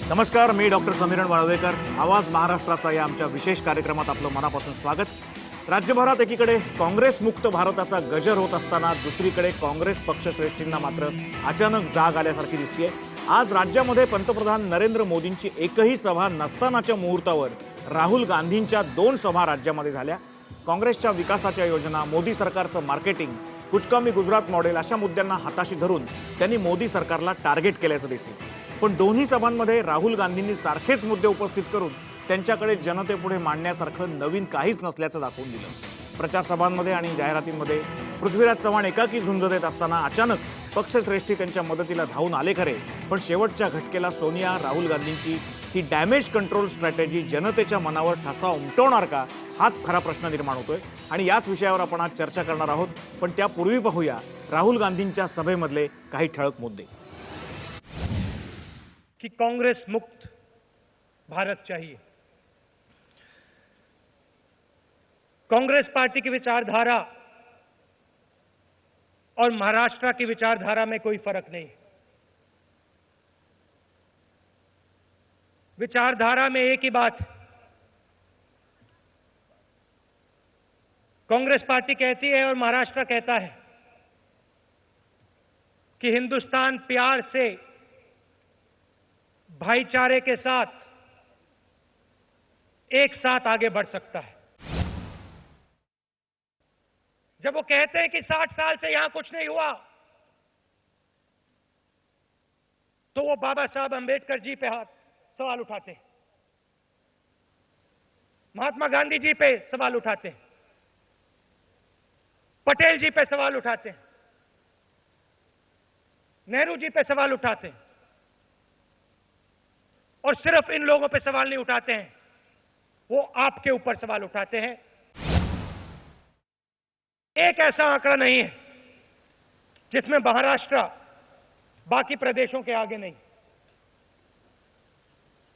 नमस्कार, मी डॉक्टर समीरण वाळवेकर. आवाज महाराष्ट्राचा या आमच्या विशेष कार्यक्रमात आपलं मनापासून स्वागत. राज्यभरात एकीकडे काँग्रेस मुक्त भारताचा गजर होत असताना दुसरीकडे काँग्रेस पक्षश्रेष्ठींना मात्र अचानक जाग आल्यासारखी दिसतेय. आज राज्यामध्ये पंतप्रधान नरेंद्र मोदींची एकही सभा नसतानाच्या मुहूर्तावर राहुल गांधींच्या 2 सभा राज्यामध्ये झाल्या. काँग्रेसच्या विकासाच्या योजना, मोदी सरकारचं मार्केटिंग, कुचकामी गुजरात मॉडेल अशा मुद्द्यांना हाताशी धरून त्यांनी मोदी सरकारला टार्गेट केल्याचं दिसेल. पण दोन्ही सभांमध्ये राहुल गांधींनी सारखेच मुद्दे उपस्थित करून त्यांच्याकडे जनतेपुढे मांडण्यासारखं नवीन काहीच नसल्याचं दाखवून दिलं. प्रचार सभांमध्ये आणि जाहिरातींमध्ये पृथ्वीराज चव्हाण एकाकी झुंज देत असताना अचानक पक्षश्रेष्ठी त्यांच्या मदतीला धावून आले खरे, पण शेवटच्या घटकेला सोनिया राहुल गांधींची ही डॅमेज कंट्रोल स्ट्रॅटेजी जनतेच्या मनावर ठसा उमटवणार का, हाच खरा प्रश्न निर्माण होतोय. आणि याच विषयावर आपण आज चर्चा करणार आहोत. पण त्यापूर्वी पाहूया राहुल गांधींच्या सभेमधले काही ठळक मुद्दे. कि कांग्रेस मुक्त भारत चाहिए। कांग्रेस पार्टी की विचारधारा और महाराष्ट्र की विचारधारा में कोई फर्क नहीं। विचारधारा में एक ही बात, कांग्रेस पार्टी कहती है और महाराष्ट्र कहता है कि हिंदुस्तान प्यार से, भाईचारे के साथ एक साथ आगे बढ़ सकता है। जब वो कहते हैं कि 60 साल से यहां कुछ नहीं हुआ, तो वो बाबा साहब अंबेडकर जी पे सवाल उठाते हैं, महात्मा गांधी जी पे सवाल उठाते हैं, पटेल जी पे सवाल उठाते हैं, नेहरू जी पे सवाल उठाते हैं। और सिर्फ इन लोगों पे सवाल नहीं उठाते हैं, वो आपके ऊपर सवाल उठाते हैं। एक ऐसा आंकड़ा नहीं है जिसमें महाराष्ट्र बाकी प्रदेशों के आगे नहीं।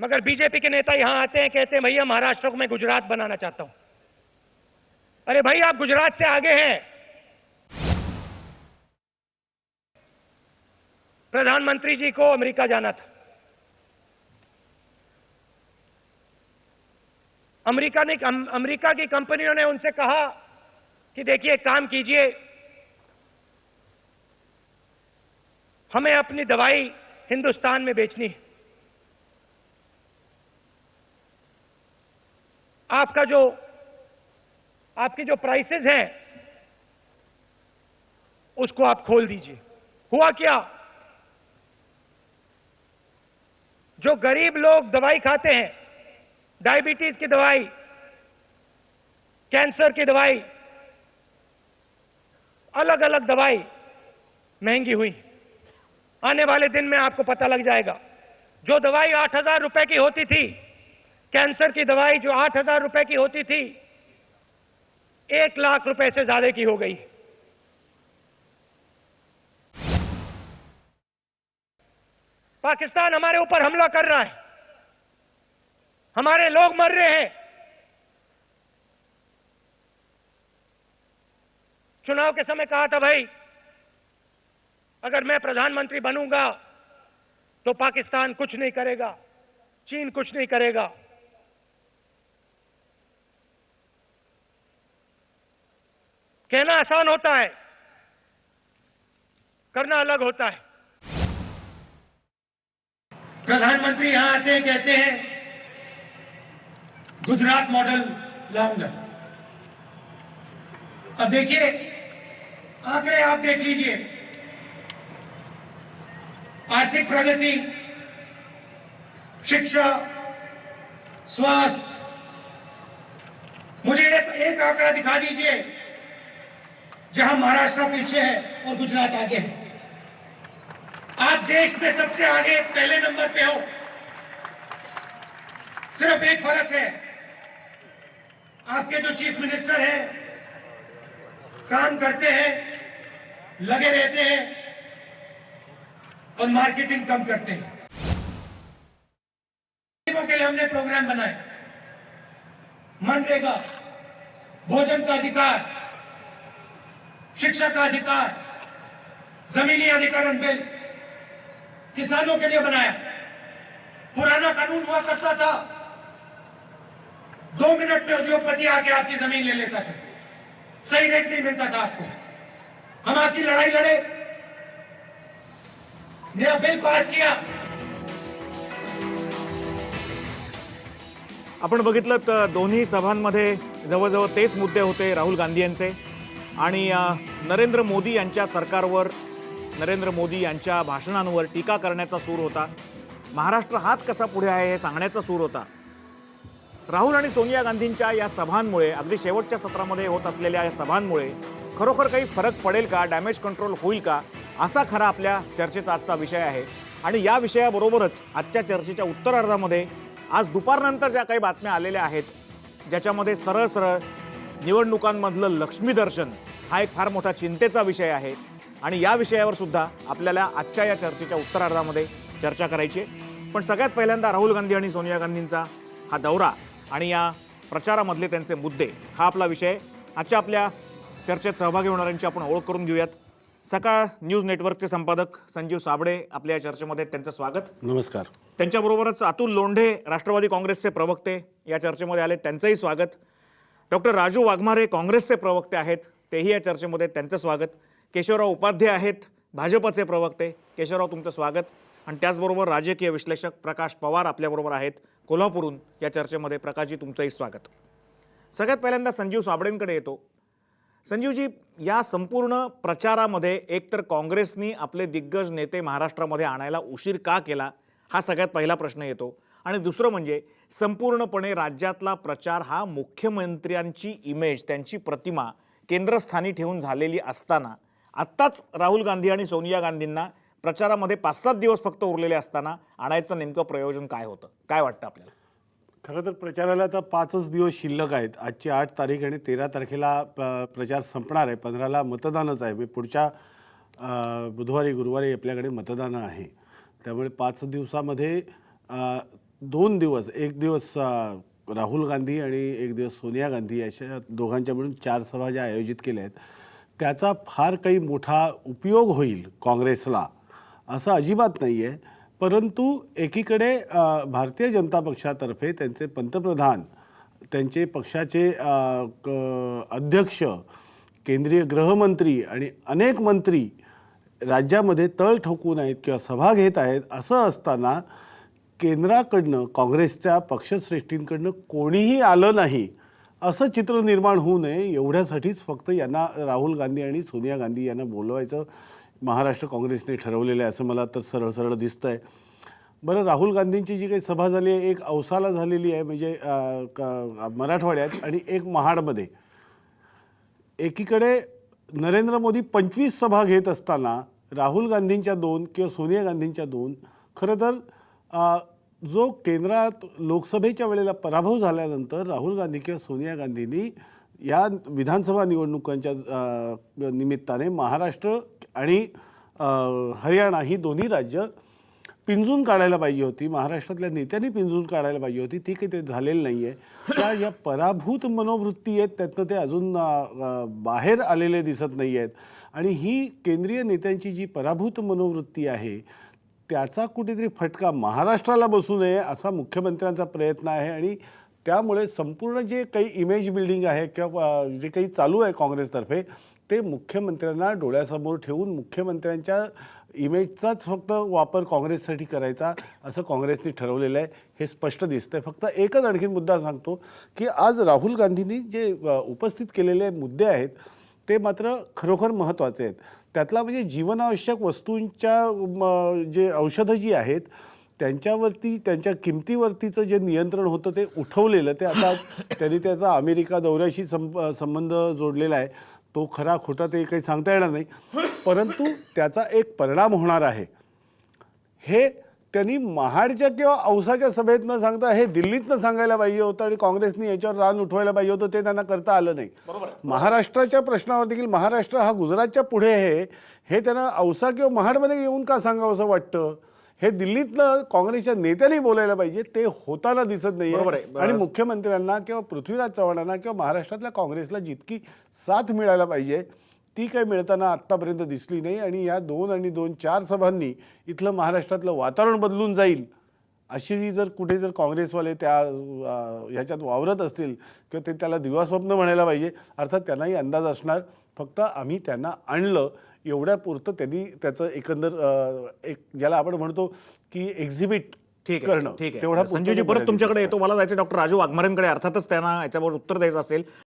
मगर बीजेपी के नेता यहां आते हैं, कहते हैं भैया महाराष्ट्र को मैं गुजरात बनाना चाहता हूं। अरे भाई, आप गुजरात से आगे हैं। प्रधानमंत्री जी को अमेरिका जाना था। अमेरिका की कंपनियों ने उनसे कहा कि देखिए, काम कीजिए, हमें अपनी दवाई हिंदुस्तान में बेचनी है। आपकी जो प्राइसेस हैं उसको आप खोल दीजिए। हुआ क्या? जो गरीब लोग दवाई खाते हैं, डायबिटीज की दवाई, कैंसर की दवाई, अलग अलग दवाई महंगी हुई। आने वाले दिन में आपको पता लग जाएगा। जो दवाई 8,000 रुपए की होती थी, कैंसर की दवाई जो 8,000 रुपए की होती थी, 1 लाख रुपए से ज्यादा की हो गई। पाकिस्तान हमारे ऊपर हमला कर रहा है, हमारे लोग मर रहे हैं। चुनाव के समय कहा था, भाई अगर मैं प्रधानमंत्री बनूंगा तो पाकिस्तान कुछ नहीं करेगा, चीन कुछ नहीं करेगा। कहना आसान होता है, करना अलग होता है। प्रधानमंत्री यहां आते हैं, कहते हैं गुजरात मॉडल लाऊंगा। अब देखिए, आंकड़े आप देख लीजिए। आर्थिक प्रगति, शिक्षा, स्वास्थ्य, मुझे एक आंकड़ा दिखा दीजिए जहां महाराष्ट्र पीछे है और गुजरात आगे है। आप देश में सबसे आगे पहले नंबर पे हो। सिर्फ एक फर्क है, आपके जो चीफ मिनिस्टर हैं काम करते हैं, लगे रहते हैं और मार्केटिंग कम करते हैं। गरीबों के लिए हमने प्रोग्राम बनाए, मनरेगा, भोजन का अधिकार, शिक्षा का अधिकार, जमीनी अधिकरण बिल किसानों के लिए बनाया। पुराना कानून हुआ करता था, 2 मिनट में उद्योगपति आके आपकी जमीन ले लेता था, सही रेट नहीं मिलता था आपको। हम आपकी लड़ाई लड़े, नया बिल पास किया। आपण बघितलं तर दोन्ही सभांमध्ये जवळजवळ तेच मुद्दे होते राहुल गांधी यांचे आणि नरेंद्र मोदी यांच्या सरकारवर, नरेंद्र मोदी यांच्या भाषणांवर टीका करण्याचा सूर होता। महाराष्ट्र हाच कसा पुढे आहे हे सांगण्याचा सूर होता। राहुल आणि सोनिया गांधींच्या या सभांमुळे, अगदी शेवटच्या सत्रामध्ये होत असलेल्या या सभांमुळे खरोखर काही फरक पडेल का, डॅमेज कंट्रोल होईल का, असा खरा आपल्या चर्चेचा आजचा विषय आहे। आणि या विषयाबरोबरच आजच्या चर्चेच्या उत्तरार्धामध्ये आज दुपारनंतर ज्या काही बातम्या आलेल्या आहेत, ज्याच्यामध्ये सरळ सरळ निवडणुकांमधलं लक्ष्मी दर्शन हा एक फार मोठा चिंतेचा विषय आहे आणि या विषयावर सुद्धा आपल्याला आजच्या या चर्चेच्या उत्तरार्धामध्ये चर्चा करायची आहे। पण सगळ्यात पहिल्यांदा राहुल गांधी आणि सोनिया गांधींचा हा दौरा आणि या प्रचारामधले त्यांचे मुद्दे हा आपला विषय। आजच्या आपल्या चर्चेत सहभागी होणाऱ्यांची आपण ओळख करून घेऊयात। सकाळ न्यूज नेटवर्कचे संपादक संजीव साबळे आपल्या या चर्चेमध्ये, त्यांचं स्वागत। नमस्कार। त्यांच्याबरोबरच अतुल लोंढे राष्ट्रवादी काँग्रेसचे प्रवक्ते या चर्चेमध्ये आले, त्यांचंही स्वागत। डॉक्टर राजू वाघमारे काँग्रेसचे प्रवक्ते आहेत, तेही या चर्चेमध्ये, त्यांचं स्वागत। केशवराव उपाध्याय आहेत भाजपचे प्रवक्ते, केशवराव तुमचं स्वागत। आणि त्याचबरोबर राजकीय विश्लेषक प्रकाश पवार आपल्याबरोबर आहेत कोल्हापूरहून या चर्चेमध्ये, प्रकाशजी तुमचंही स्वागत। सगळ्यात पहिल्यांदा संजीव साबळेंकडे येतो। संजीवजी, या संपूर्ण प्रचारामध्ये एकतर काँग्रेसनी आपले दिग्गज नेते महाराष्ट्रामध्ये आणायला उशीर का केला, हा सगळ्यात पहिला प्रश्न येतो। आणि दुसरं म्हणजे संपूर्णपणे राज्यातला प्रचार हा मुख्यमंत्र्यांची इमेज, त्यांची प्रतिमा केंद्रस्थानी ठेवून झालेली असताना आत्ताच राहुल गांधी आणि सोनिया गांधींना प्रचारामध्ये 5-7 दिवस फक्त उरलेले असताना आणायचं नेमकं प्रयोजन काय होतं, काय वाटतं आपल्याला? खरं तर प्रचाराला आता 5च दिवस शिल्लक आहेत। आजची 8 तारीख आणि 13 तारखेला प्रचार संपणार आहे। 15ला मतदानच आहे। पुढच्या बुधवारी गुरुवारी आपल्याकडे मतदान आहे। त्यामुळे 5 दिवसामध्ये 2 दिवस, एक दिवस राहुल गांधी आणि एक दिवस सोनिया गांधी अशा दोघांच्या मिळून 4 सभा ज्या आयोजित केल्या आहेत, त्याचा फार काही मोठा उपयोग होईल काँग्रेसला असं अजिबात नाही आहे। परंतु एकीकडे भारतीय जनता पक्षातर्फे त्यांचे पंतप्रधान, त्यांचे पक्षाचे अध्यक्ष, केंद्रीय गृहमंत्री आणि अनेक मंत्री राज्यामध्ये तळ ठोकून आहेत किंवा सभा घेत आहेत। असं असताना केंद्राकडनं, काँग्रेसच्या पक्षश्रेष्ठींकडनं कोणीही आलं नाही असं चित्र निर्माण होऊ नये एवढ्यासाठीच फक्त यांना, राहुल गांधी आणि सोनिया गांधी यांना बोलवायचं महाराष्ट्र काँग्रेसने ठरवलेलं आहे असं मला तर सरळ सरळ दिसतं आहे। बरं, राहुल गांधींची जी काही सभा झाली आहे, एक औसाला झालेली आहे, म्हणजे मराठवाड्यात, आणि एक महाडमध्ये। एकीकडे नरेंद्र मोदी 25 सभा घेत असताना राहुल गांधींच्या 2 किंवा सोनिया गांधींच्या 2, खरं तर जो केंद्रात लोकसभेच्या वेळेला पराभव झाल्यानंतर राहुल गांधी किंवा सोनिया गांधींनी या विधानसभा निवडणुकांच्या निमित्ताने महाराष्ट्र आणि हरियाणा ही दोन्ही राज्य पिंजून काढायला पाहिजे होती, महाराष्ट्रातल्या नेत्यांनी पिंजून काढायला पाहिजे होती, ती काही ते झालेलं नाही आहे। त्या या पराभूत मनोवृत्ती आहेत, त्यातनं ते अजून बाहेर आलेले दिसत नाही आहेत। आणि ही केंद्रीय नेत्यांची जी पराभूत मनोवृत्ती आहे त्याचा कुठेतरी फटका महाराष्ट्राला बसू नये असा मुख्यमंत्र्यांचा प्रयत्न आहे। आणि त्यामुळे संपूर्ण जे काही इमेज बिल्डिंग आहे किंवा जे काही चालू आहे काँग्रेसतर्फे, ते मुख्यमंत्र्यांना डोळ्यासमोर ठेवून मुख्यमंत्र्यांच्या इमेजचाच फक्त वापर काँग्रेससाठी करायचा असं काँग्रेसने ठरवलेलं आहे, हे स्पष्ट दिसतंय। फक्त एकच आणखी मुद्दा सांगतो की आज राहुल गांधींनी जे उपस्थित केलेले मुद्दे आहेत ते मात्र खरोखर महत्त्वाचे आहेत। त्यातला म्हणजे जीवनावश्यक वस्तूंच्या जे औषधं जी आहेत त्यांच्यावरती, त्यांच्या किमतीवरतीचं जे नियंत्रण होतं ते उठवलेलं, ते आता त्यांनी त्याचा अमेरिका दौऱ्याशी संबंध जोडलेला आहे। तो खरा खोटा ते काही सांगता येणार नाही, परंतु त्याचा एक परिणाम होणार आहे। हे त्यांनी महाडच्या किंवा औसाच्या सभेत न सांगता हे दिल्लीतनं सांगायला पाहिजे होतं आणि काँग्रेसने याच्यावर रान उठवायला पाहिजे होतं, ते त्यांना करता आलं नाही। महाराष्ट्राच्या प्रश्नावर देखील, महाराष्ट्र हा गुजरातच्या पुढे आहे हे त्यांना औसा किंवा महाडमध्ये येऊन का सांगावं असं वाटतं, हे दिल्लीतनं काँग्रेसच्या नेत्यांनी बोलायला पाहिजे, ते होताना दिसत नाही। आणि मुख्यमंत्र्यांना किंवा पृथ्वीराज चव्हाणांना किंवा महाराष्ट्रातल्या काँग्रेसला जितकी साथ मिळायला पाहिजे ती काही मिळताना आत्तापर्यंत दिसली नाही। आणि या 2 आणि 2 4 सभांनी इथलं महाराष्ट्रातलं वातावरण बदलून जाईल अशी जर कुठे जर काँग्रेसवाले त्या ह्याच्यात वावरत असतील किंवा ते त्याला दिवास्वप्न म्हणायला पाहिजे. अर्थात त्यांनाही अंदाज असणार, फक्त आम्ही त्यांना आणलं एवढ्यापुरतं त्यांनी त्याचं एकंदर एक ज्याला आपण म्हणतो की एक्झिबिट ठीक आहे, करणं ठीक आहे. तेवढा संजीवजी परत तुमच्याकडे येतो. मला जायचं डॉक्टर राजू वाघमारेंकडे. अर्थातच त्यांना याच्यावर उत्तर द्यायचं असेल.